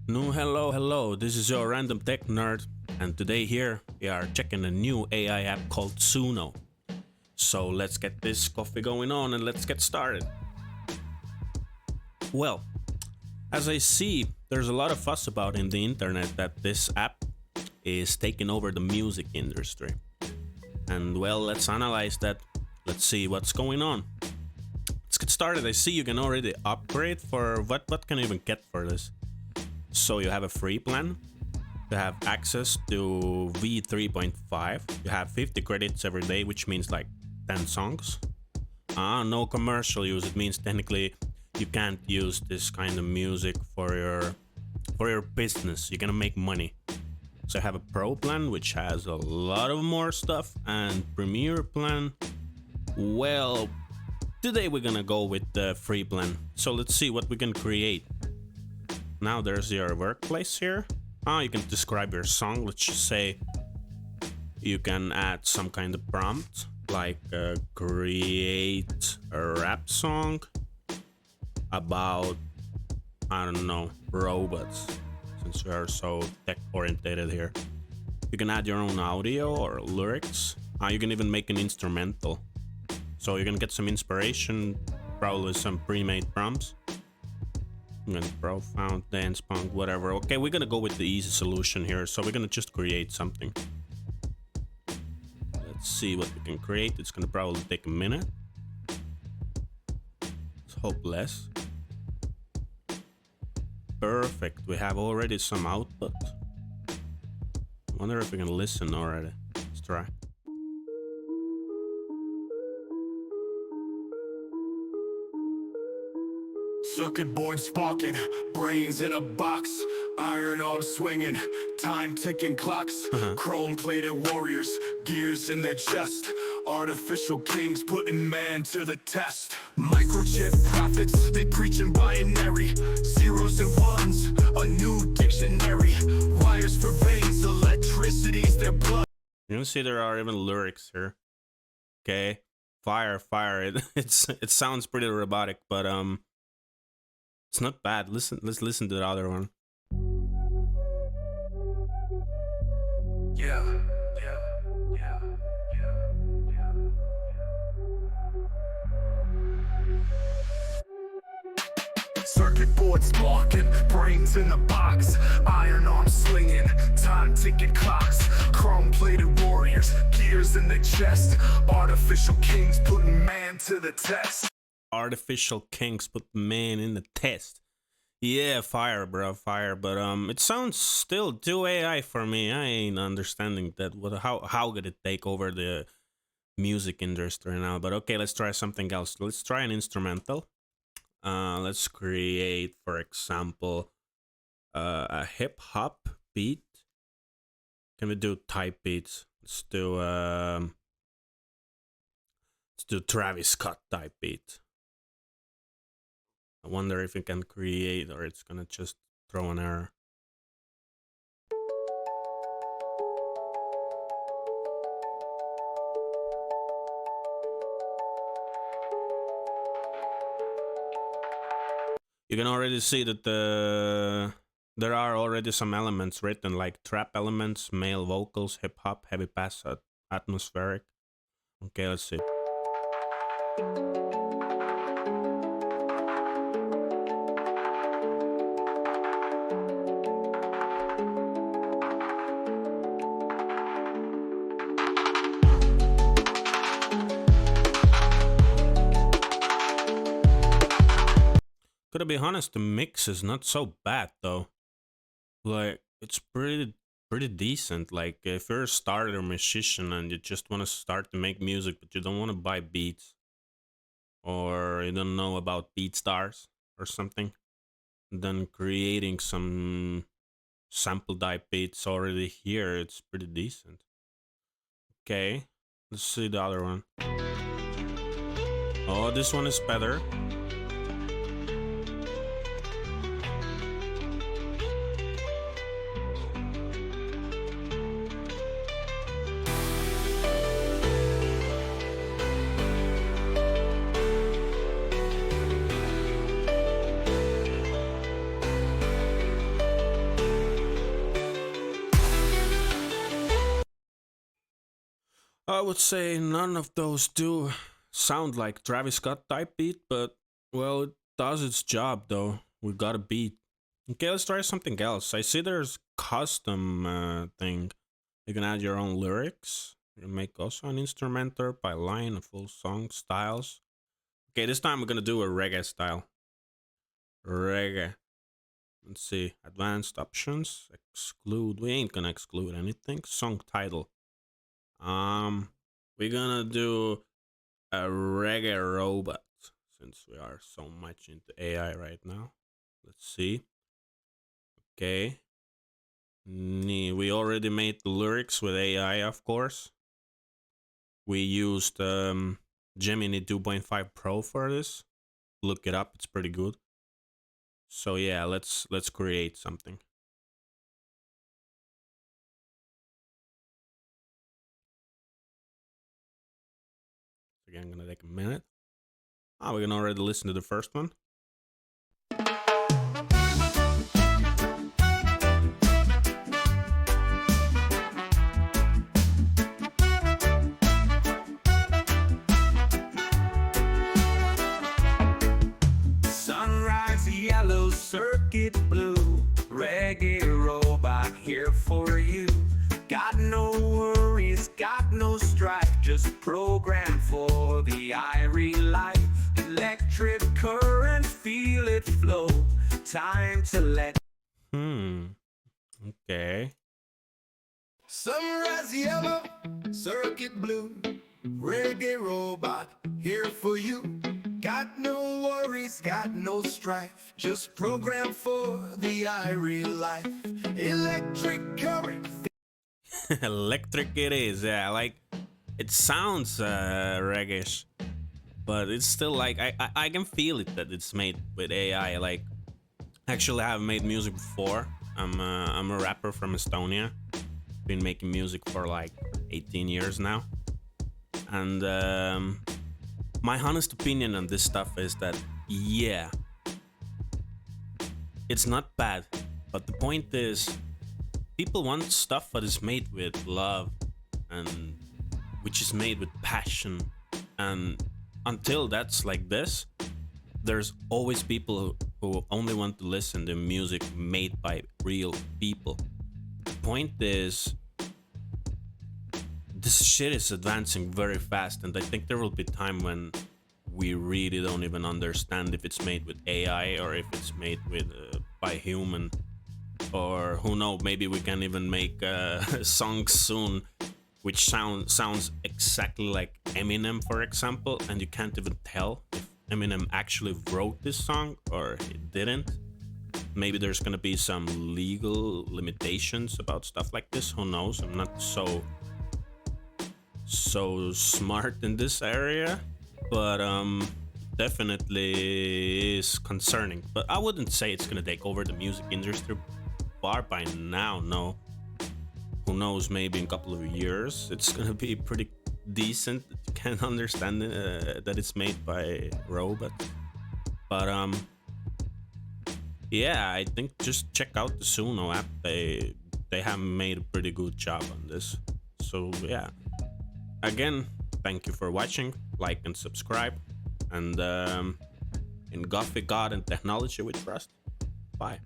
No, hello. This is your random tech nerd, and today here we are checking a new AI app called Suno. So let's get this coffee going on and let's get started. Well, as I see, there's a lot of fuss about in the internet that this app is taking over the music industry. And well, let's analyze that. Let's see what's going on. Let's get started. I see you can already upgrade for what can you even get for this? So you have a free plan. You have access to V3.5. You have 50 credits every day, which means like 10 songs. No commercial use. It means technically you can't use this kind of music for your business. You're gonna make money. So I have a pro plan, which has a lot of more stuff, and premier plan. Well, today we're gonna go with the free plan. So let's see what we can create. Now there's your workplace here. You can describe your song. Let's just say you can add some kind of prompt, like create a rap song about, I don't know, robots, since we are so tech orientated here. You can add your own audio or lyrics. You can even make an instrumental. So you can get some inspiration, probably some pre-made prompts. Profound, dance punk, whatever. Okay, we're gonna go with the easy solution here. So we're gonna just create something. Let's see what we can create. It's gonna probably take a minute. Let's hope less. Perfect. We have already some output. I wonder if we can listen already. Let's try. Circuit board sparking, brains in a box, iron arms swinging, time ticking clocks, chrome plated warriors, gears in their chest, artificial kings putting man to the test. Microchip prophets, they preaching binary, zeros and ones, a new dictionary, wires for veins, electricity's their blood. You can see there are even lyrics here. Okay, fire. It sounds pretty robotic, but it's not bad. Let's listen to the other one. Yeah. Circuit board sparking, brains in the box, iron arms slinging, time ticking clocks, chrome plated warriors, gears in the chest, artificial kings putting man to the test. Artificial kings put man in the test. Yeah, fire, bro, fire. But it sounds still too AI for me. I ain't understanding that. How could it take over the music industry now? But okay, let's try something else. Let's try an instrumental. Let's create, for example, a hip hop beat. Can we do type beats? Let's do Travis Scott type beat. I wonder if it can create, or it's gonna just throw an error. You can already see that there are already some elements written, like trap elements, male vocals, hip hop, heavy bass, atmospheric. Okay, let's see. Gotta be honest, the mix is not so bad though. Like, it's pretty decent. Like, if you're a starter musician and you just want to start to make music, but you don't want to buy beats, or you don't know about BeatStars or something, then creating some sample type beats already here, it's pretty decent. Okay, let's see the other one. Oh, this one is better. I would say none of those do sound like Travis Scott type beat, but well, it does its job though. We got a beat. Okay, let's try something else. I see there's custom thing. You can add your own lyrics. You can make also an instrumental by line, a full song styles. Okay, this time we're gonna do a reggae style. Reggae. Let's see. Advanced options. Exclude. We ain't gonna exclude anything. Song title. We're gonna do a reggae robot since we are so much into AI right now. Let's see. Okay. We already made the lyrics with AI, of course. We used Gemini 2.5 Pro for this. Look it up; it's pretty good. So yeah, let's create something. Again, gonna take a minute. We can already listen to the first one. Sunrise yellow, circuit blue, reggae robot here for you. Got no worries, got no strife, just program for the Irie life. Electric current, feel it flow. Time to let. Okay. Sunrise yellow, circuit blue, reggae robot here for you. Got no worries, got no strife, just program for the Irie life. Electric current. Electric it is, yeah. Like, it sounds reggae, but it's still like I can feel it that it's made with AI. Like, actually, I have made music before. I'm a rapper from Estonia. Been making music for like 18 years now, and my honest opinion on this stuff is that yeah, it's not bad, but the point is, people want stuff that is made with love and which is made with passion, and until that's like this, there's always people who only want to listen to music made by real people. The point is, this shit is advancing very fast, and I think there will be time when we really don't even understand if it's made with AI or if it's made with by human, or who knows, maybe we can even make songs soon which sounds exactly like Eminem, for example, and you can't even tell if Eminem actually wrote this song or he didn't. Maybe there's gonna be some legal limitations about stuff like this, who knows. I'm not so smart in this area, but definitely is concerning. But I wouldn't say it's gonna take over the music industry far by now, no. Who knows, maybe in a couple of years it's gonna be pretty decent. You can understand that it's made by robots. But yeah, I think just check out the Suno app. They have made a pretty good job on this. So yeah, again, thank you for watching. Like and subscribe, and in Coffee, God, and Technology we trust. Bye.